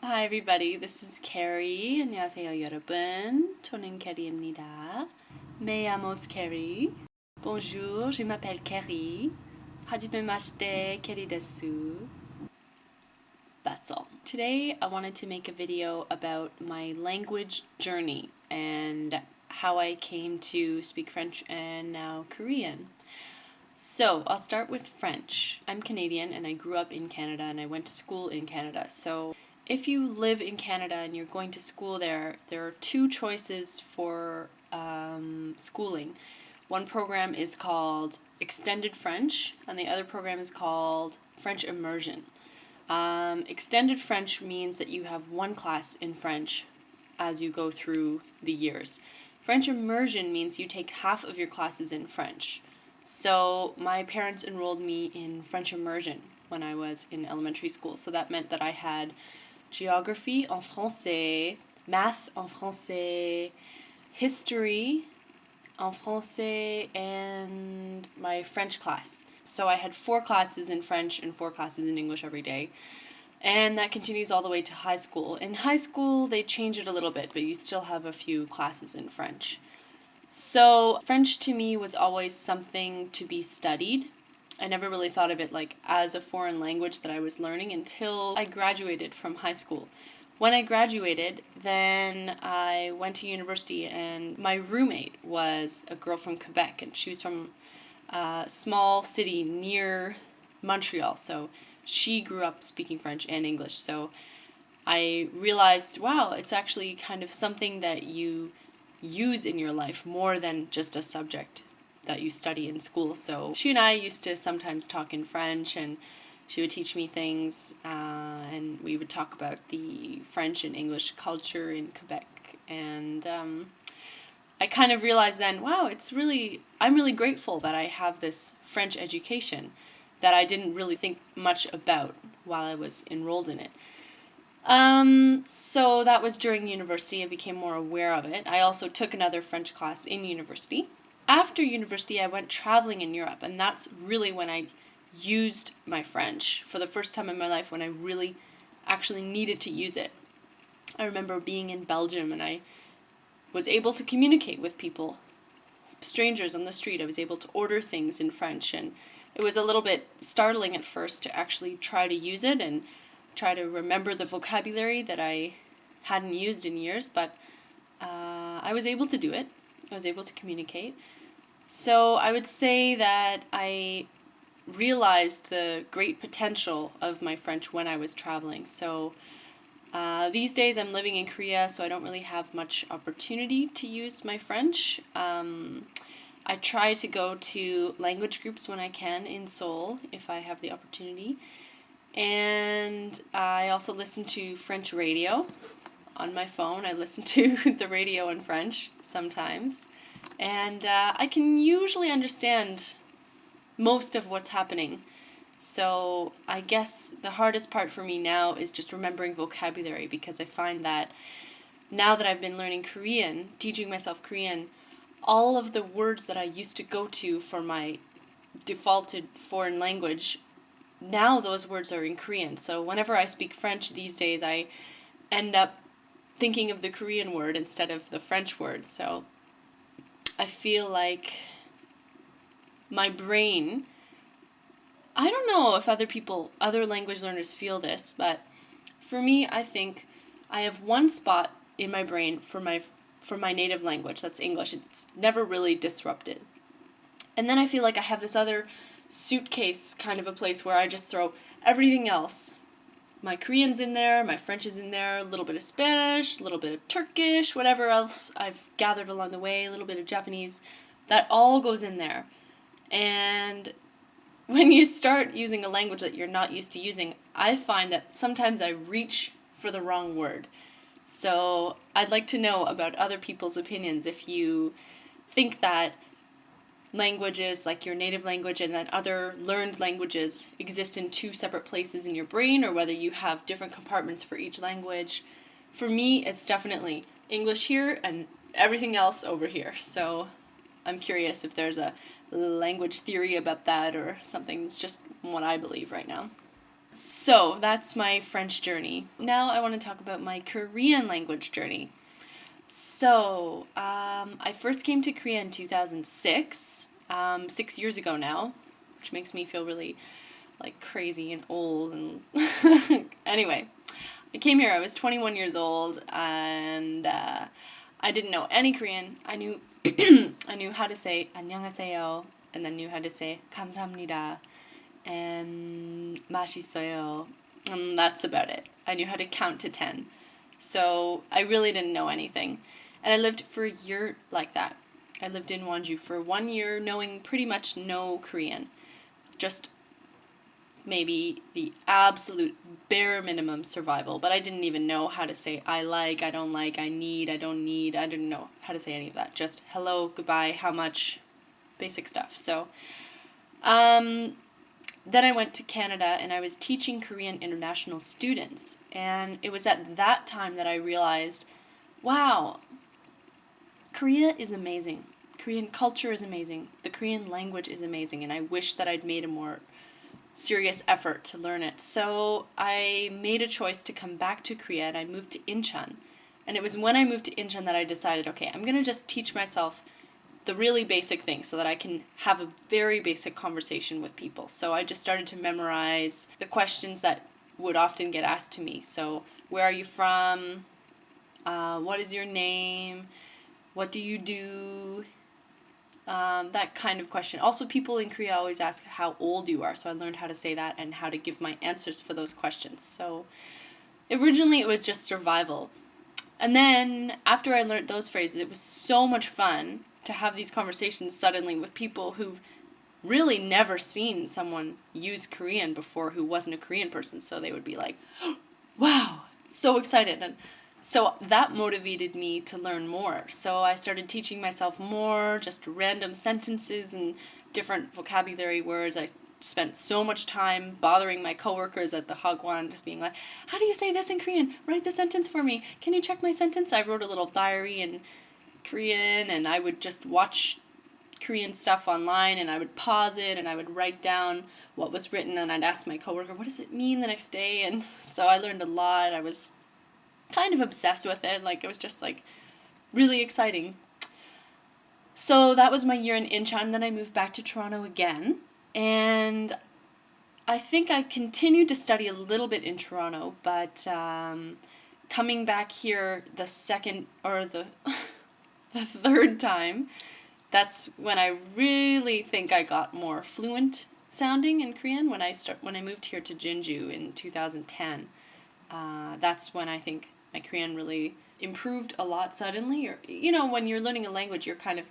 Hi everybody, this is Carrie. 안녕하세요 여러분. 저는 Carrie입니다. Me llamo Carrie. Bonjour, je m'appelle Carrie. 하지메 마시테 Carrie desu. That's all. Today I wanted to make a video about my language journey and how I came to speak French and now Korean. So, I'll start with French. I'm Canadian and I grew up in Canada and I went to school in Canada. So, if you live in Canada and you're going to school there are two choices for schooling. One program is called Extended French and the other program is called French Immersion. Extended French means that you have one class in French as you go through the years. French Immersion means you take half of your classes in French. So my parents enrolled me in French Immersion when I was in elementary school. So that meant that I had geography en français, math en français, history en français, and my French class. So I had 4 classes in French and 4 classes in English every day. And that continues all the way to high school. In high school, they change it a little bit, but you still have a few classes in French. So French to me was always something to be studied. I never really thought of it like as a foreign language that I was learning until I graduated from high school. When I graduated, then I went to university and my roommate was a girl from Quebec and she was from a small city near Montreal. So she grew up speaking French and English. So I realized, wow, it's actually kind of something that you use in your life more than just a subject that you study in school. So she and I used to sometimes talk in French and she would teach me things and we would talk about the French and English culture in Quebec. And I kind of realized then, wow, I'm really grateful that I have this French education that I didn't really think much about while I was enrolled in it. So that was during university. I became more aware of it. I also took another French class in university. After university, I went traveling in Europe, and that's really when I used my French for the first time in my life, when I really actually needed to use it. I remember being in Belgium, and I was able to communicate with people, strangers on the street. I was able to order things in French, and it was a little bit startling at first to actually try to use it and try to remember the vocabulary that I hadn't used in years, but I was able to do it. I was able to communicate. So I would say that I realized the great potential of my French when I was traveling. So these days I'm living in Korea, so I don't really have much opportunity to use my French. I try to go to language groups when I can in Seoul if I have the opportunity. And I also listen to French radio on my phone. I listen to the radio in French sometimes. And I can usually understand most of what's happening. So I guess the hardest part for me now is just remembering vocabulary, because I find that now that I've been learning Korean, teaching myself Korean, all of the words that I used to go to for my defaulted foreign language, now those words are in Korean. So whenever I speak French these days, I end up thinking of the Korean word instead of the French word. So I feel like my brain, I don't know if other language learners feel this, but for me, I think I have one spot in my brain for my native language, that's English. It's never really disrupted. And then I feel like I have this other suitcase kind of a place where I just throw everything else. My Korean's in there, my French is in there, a little bit of Spanish, a little bit of Turkish, whatever else I've gathered along the way, a little bit of Japanese. That all goes in there. And when you start using a language that you're not used to using, I find that sometimes I reach for the wrong word. So I'd like to know about other people's opinions if you think that languages like your native language and that other learned languages exist in 2 separate places in your brain, or whether you have different compartments for each language. For me, it's definitely English here and everything else over here. So I'm curious if there's a language theory about that or something. It's just what I believe right now. So that's my French journey. Now I want to talk about my Korean language journey. So I first came to Korea in 2006, 6 years ago now, which makes me feel really like crazy and old. And anyway, I came here. I was 21 years old, and I didn't know any Korean. I knew I knew how to say 안녕하세요, and then knew how to say 감사합니다 and 맛있어요. And that's about it. I knew how to count to 10. So I really didn't know anything. And I lived for a year like that. I lived in Wonju for 1 year knowing pretty much no Korean. Just maybe the absolute bare minimum survival. But I didn't even know how to say I like, I don't like, I need, I don't need. I didn't know how to say any of that. Just hello, goodbye, how much, basic stuff. So then I went to Canada and I was teaching Korean international students. And it was at that time that I realized, wow, Korea is amazing. Korean culture is amazing. The Korean language is amazing. And I wish that I'd made a more serious effort to learn it. So I made a choice to come back to Korea and I moved to Incheon. And it was when I moved to Incheon that I decided, okay, I'm going to just teach myself the really basic things so that I can have a very basic conversation with people. So I just started to memorize the questions that would often get asked to me. So, where are you from? What is your name? What do you do? That kind of question. Also, people in Korea always ask how old you are, so I learned how to say that and how to give my answers for those questions. So originally it was just survival. And then after I learned those phrases, it was so much fun to have these conversations suddenly with people who've really never seen someone use Korean before who wasn't a Korean person. So they would be like, wow, so excited. And so that motivated me to learn more. So I started teaching myself more, just random sentences and different vocabulary words. I spent so much time bothering my coworkers at the Hagwon, just being like, how do you say this in Korean? Write the sentence for me. Can you check my sentence? I wrote a little diary in Korean, and I would just watch Korean stuff online, and I would pause it, and I would write down what was written, and I'd ask my coworker, what does it mean the next day? And so I learned a lot. I was kind of obsessed with it. Like, it was just, like, really exciting. So that was my year in Incheon. Then I moved back to Toronto again, and I think I continued to study a little bit in Toronto, but coming back here the second, or the the third time, that's when I really think I got more fluent sounding in Korean when I moved here to Jeonju in 2010. That's when I think my Korean really improved a lot suddenly. Or, you know, when you're learning a language, you're kind of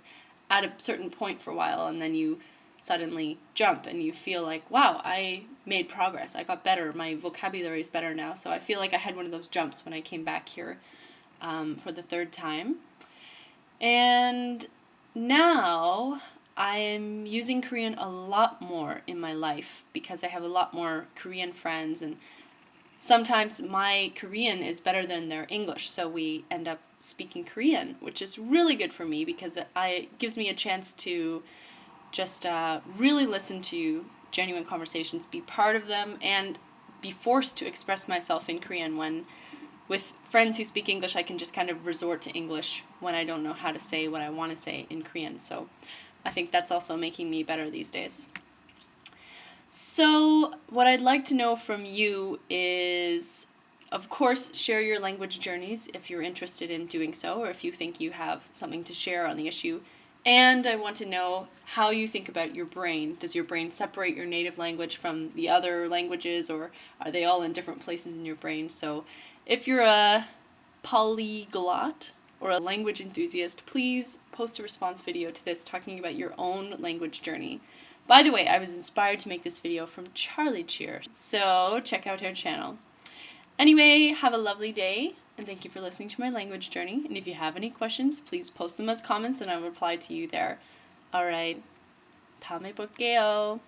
at a certain point for a while, and then you suddenly jump and you feel like, wow, I made progress. I got better. My vocabulary is better now. So I feel like I had one of those jumps when I came back here for the third time. And now I am using Korean a lot more in my life because I have a lot more Korean friends, and sometimes my Korean is better than their English, so we end up speaking Korean, which is really good for me because it gives me a chance to just really listen to genuine conversations, be part of them, and be forced to express myself in Korean. When with friends who speak English, I can just kind of resort to English when I don't know how to say what I want to say in Korean. So I think that's also making me better these days. So what I'd like to know from you is, of course, share your language journeys if you're interested in doing so, or if you think you have something to share on the issue. And I want to know how you think about your brain. Does your brain separate your native language from the other languages, or are they all in different places in your brain? So if you're a polyglot or a language enthusiast, please post a response video to this talking about your own language journey. By the way, I was inspired to make this video from Charlie Cheer, so check out her channel. Anyway, have a lovely day, and thank you for listening to my language journey. And if you have any questions, please post them as comments and I'll reply to you there. Alright, 다음에 볼게요.